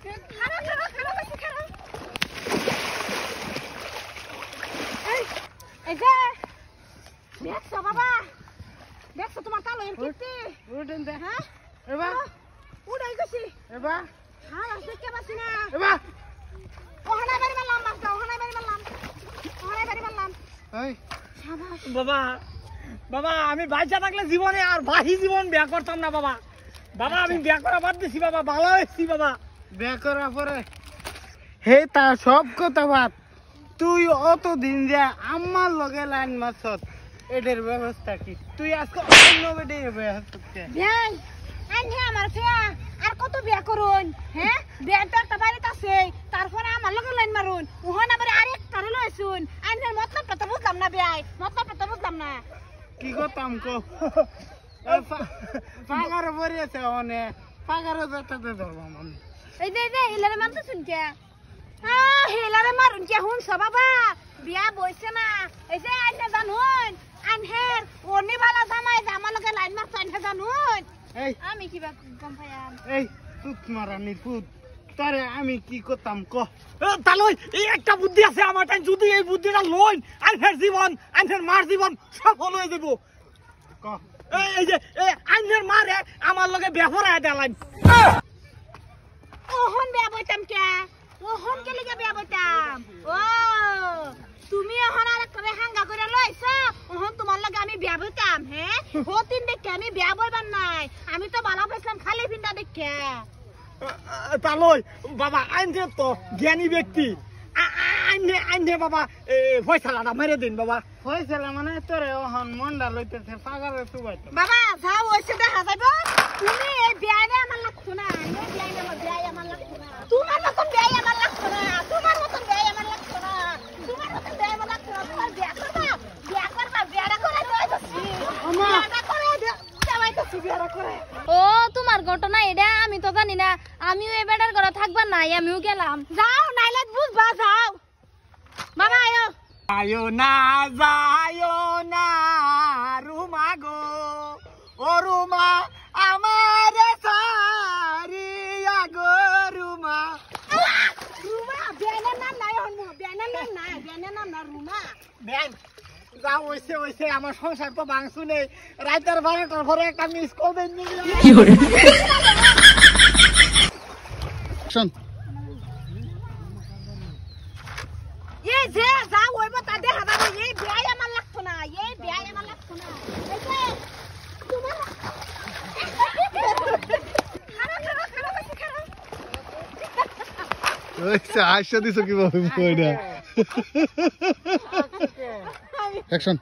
এই যে দেখছো বাবা, দেখছো তোমার কালো এমকিতে উঠেন দে। হ্যাঁ এবা উড়াই গেছি। এবা হ্যাঁ দেখতে পাচ্ছি না। এবা ওখানে বাড়ি মারলাম, বাচ্চা ওখানে বাড়ি মারলাম, ওখানে বাড়ি মারলাম। এই সাবাস বাবা, বাবা আমি বাচ্চা থাকলে জীবনে আর বাহি জীবন বিয়া করতাম না বাবা। বাবা আমি বিয়া করা বাদ দিছি বাবা, ভালো হয়েছি বাবা। বিয়া করার পরে হে তা সব কথা বাদ, তুই অত দিন যে আমার লগে লাইন মারছত, এদের ব্যবস্থা কি? তুই আজকে অন্য বেডে ব্যবস্থা বিয়াই আইনে আমার ফেয়া আর কত বিয়া করুন? হ্যাঁ বিয়া তো একটা বাড়িতে আছে, তারপরে আমার লগে লাইন মারুন, ওখানে আবার আরেক তারে লইছুন। আইনের মতলবটা তো বুঝলাম না বিয়াই, মতলবটা তো বুঝলাম না। কি করতাম কো? পাগার পরে আছে অনেক পাগারও যেতে ধরবো আমি। এই যে হিলারে মানতে শুনছে, হিলারে মারুন কে শুনছ বাবা? বিয়া বইছে না, এই যে আইনে জানুন আইনহের অনি বালা জামাই যে আমার লগে লাইন মারছে আইনে জানুন। এই আমি কিবা গম পাইয়াম? এই তুত মারানির পুত, তারে আমি কি করতাম ক? তাহলে এই একটা বুদ্ধি আছে আমার টাইম, যদি এই বুদ্ধিটা লই আইনের জীবন আইনের মার জীবন সফল হয়ে যাব। ক এই যে আইনের মারে আমার লগে বেফরায় দেলাইন। ওহন বিয়া বইতাম কে? ওহন কে লিগে বিয়া বইতাম? ও তুমি ওহন আর একটা হাঙ্গা করে লইছ, ওহন তোমার লগে আমি বিয়া বইতাম? হ্যাঁ ও তিন দেখে আমি বিয়া বইবার নাই, আমি তো ভালো পাইছিলাম খালি পিন্ডা দেখে। তাহলে বাবা আইনে তো জ্ঞানী ব্যক্তি, আইনে বাবা ফয়সালাটা মেরে দিন বাবা। হয়েছিল মানে তোরে ওহন মন্ডা লইতেছে পাগারে তুবাইতো। বাবা যাও ওইসে দেখা যাইব, তুমি এই বিয়ারে আমার লাগছো না, এই বিয়ারে আমার বিয়াই আমার লাগছো না, তোমার মতন বিয়াই আমার লাগছো না, তোমার মতন বিয়াই আমার লাগছো না, তোমার মতন বিয়াই আমার লাগছো না। তোমার বিয়া করবা বিয়াটা করে দইতাছি, বিয়াটা করে দেওয়াইতাছি বিয়াটা করে। ও তোমার ঘটনা এটা আমি তো জানি না, আমিও এ বেটার ঘরে থাকবার নাই, আমিও গেলাম। যাও নাইলে বুঝবা, যাও বাবা আয়ো। আয়ো না যায়ো না রুমা গো, ও রুমা আমার সারিয়া গো রুমা। রুমা বিয়ানের নাম নাই, হনমু বিয়ানের নাম নাই, বিয়ানের নাম না রুমা। ব্যাং যা ওইসে আমার সংসার তো ভাঙছু নেই, রাইতের 12টার পরে একটা মিস কল দেন শোন এই যে যাও ওইব তা দেখা যাবে, এই বিয়াই আমার লাগতো না, এই বিয়াই আমার লাগতো না। এই যে তোমার আইসা দিছো কিভাবে? অ্যাকশন।